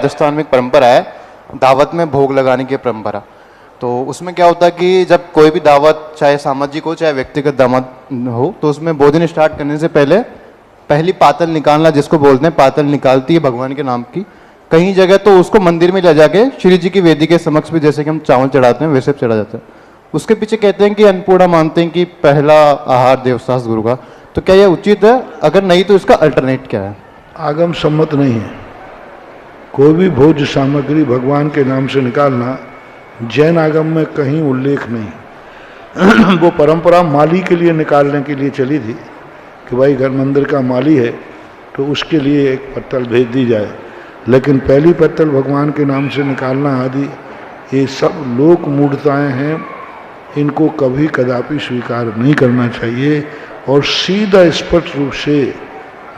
राजस्थान में एक परंपरा है, दावत में भोग लगाने की परंपरा। तो उसमें क्या होता है कि जब कोई भी दावत, चाहे सामाजिक हो चाहे व्यक्तिगत दावत हो, तो उसमें भोजन स्टार्ट करने से पहले पहली पातल निकालना, जिसको बोलते हैं, पातल निकालती है भगवान के नाम की। कई जगह तो उसको मंदिर में ले जाके श्री जी की वेदी के समक्ष भी, जैसे कि हम चावल चढ़ाते हैं वैसे चढ़ा जाता है। उसके पीछे कहते हैं कि अन्नपूर्णा मानते हैं कि पहला आहार देवशास्त्र गुरु का। तो क्या यह उचित है? अगर नहीं तो इसका अल्टरनेट क्या है? आगम सम्मत नहीं है। कोई भी भोज्य सामग्री भगवान के नाम से निकालना जैन आगम में कहीं उल्लेख नहीं। वो परंपरा माली के लिए निकालने के लिए चली थी कि भाई घर मंदिर का माली है तो उसके लिए एक पत्तल भेज दी जाए, लेकिन पहली पत्तल भगवान के नाम से निकालना आदि ये सब लोक मूढ़ताएँ हैं। इनको कभी कदापि स्वीकार नहीं करना चाहिए और सीधा स्पष्ट रूप से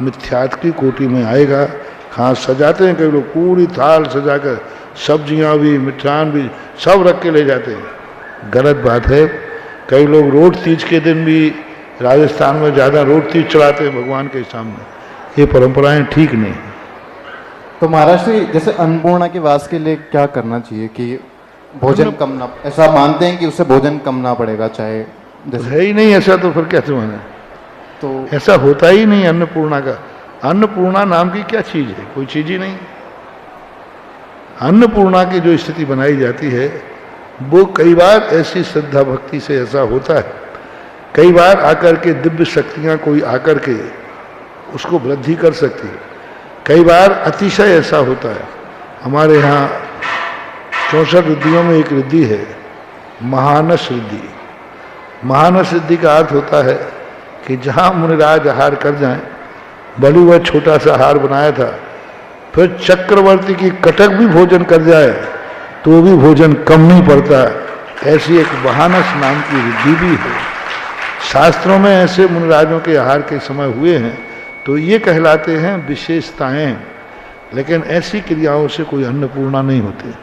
मिथ्यात्व की कोटि में आएगा। हाँ, सजाते हैं कई लोग, पूरी थाल सजाकर सब्जियां भी मिठान भी सब रख के ले जाते हैं, गलत बात है। कई लोग रोट तीज के दिन भी राजस्थान में ज़्यादा रोट तीज चढ़ाते हैं भगवान के सामने। ये परंपराएं ठीक नहीं। तो महाराष्ट्र जैसे अन्नपूर्णा के वास के लिए क्या करना चाहिए कि भोजन कम ना, ऐसा मानते हैं कि उससे भोजन कम ना पड़ेगा, चाहे है ही नहीं ऐसा, तो फिर कैसे माने? तो ऐसा होता ही नहीं अन्नपूर्णा का। अन्नपूर्णा नाम की क्या चीज़ है? कोई चीज़ ही नहीं। अन्नपूर्णा की जो स्थिति बनाई जाती है वो कई बार ऐसी श्रद्धा भक्ति से ऐसा होता है, कई बार आकर के दिव्य शक्तियाँ कोई आकर के उसको वृद्धि कर सकती है, कई बार अतिशय ऐसा होता है। हमारे यहाँ 64 रिद्धियों में एक रिद्धि है महानस रिद्धि। महानस रिद्धि का अर्थ होता है कि जहाँ मुनिराज आहार कर जाएं, भले वह छोटा सा आहार बनाया था, फिर चक्रवर्ती की कटक भी भोजन कर जाए तो भी भोजन कम नहीं पड़ता। ऐसी एक महानस नाम की रिद्धि भी है। शास्त्रों में ऐसे मुनिराजों के आहार के समय हुए हैं तो ये कहलाते हैं विशेषताएं, लेकिन ऐसी क्रियाओं से कोई अन्नपूर्णा नहीं होती।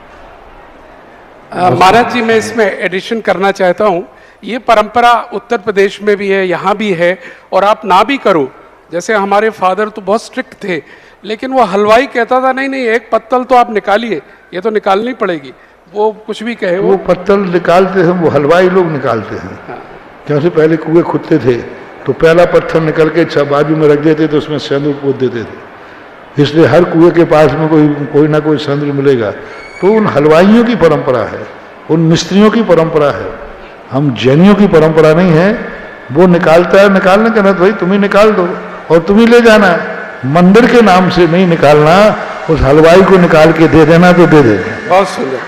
महाराज जी, मैं इसमें एडिशन करना चाहता हूँ। ये परंपरा उत्तर प्रदेश में भी है, यहाँ भी है, और आप ना भी करो। जैसे हमारे फादर तो बहुत स्ट्रिक्ट थे, लेकिन वो हलवाई कहता था नहीं नहीं एक पत्तल तो आप निकालिए, ये तो निकालनी पड़ेगी। वो कुछ भी कहे, वो पत्तल निकालते हैं, वो हलवाई लोग निकालते हैं। हाँ। जैसे पहले कुएं खुदते थे तो पहला पत्थर निकल के बाजू में रख देते तो उसमें सिंदूर पोत देते थे, इसलिए हर कुएं के पास में कोई ना कोई सिंदूर मिलेगा। तो उन हलवाइयों की परंपरा है, उन मिस्त्रियों की परंपरा है, हम जैनियों की परंपरा नहीं है। वो निकालता है, निकालने का ना भाई तुम ही निकाल दो और तुम ही ले जाना, मंदिर के नाम से नहीं निकालना। उस हलवाई को निकाल के दे देना तो दे देना। बहुत सुंदर।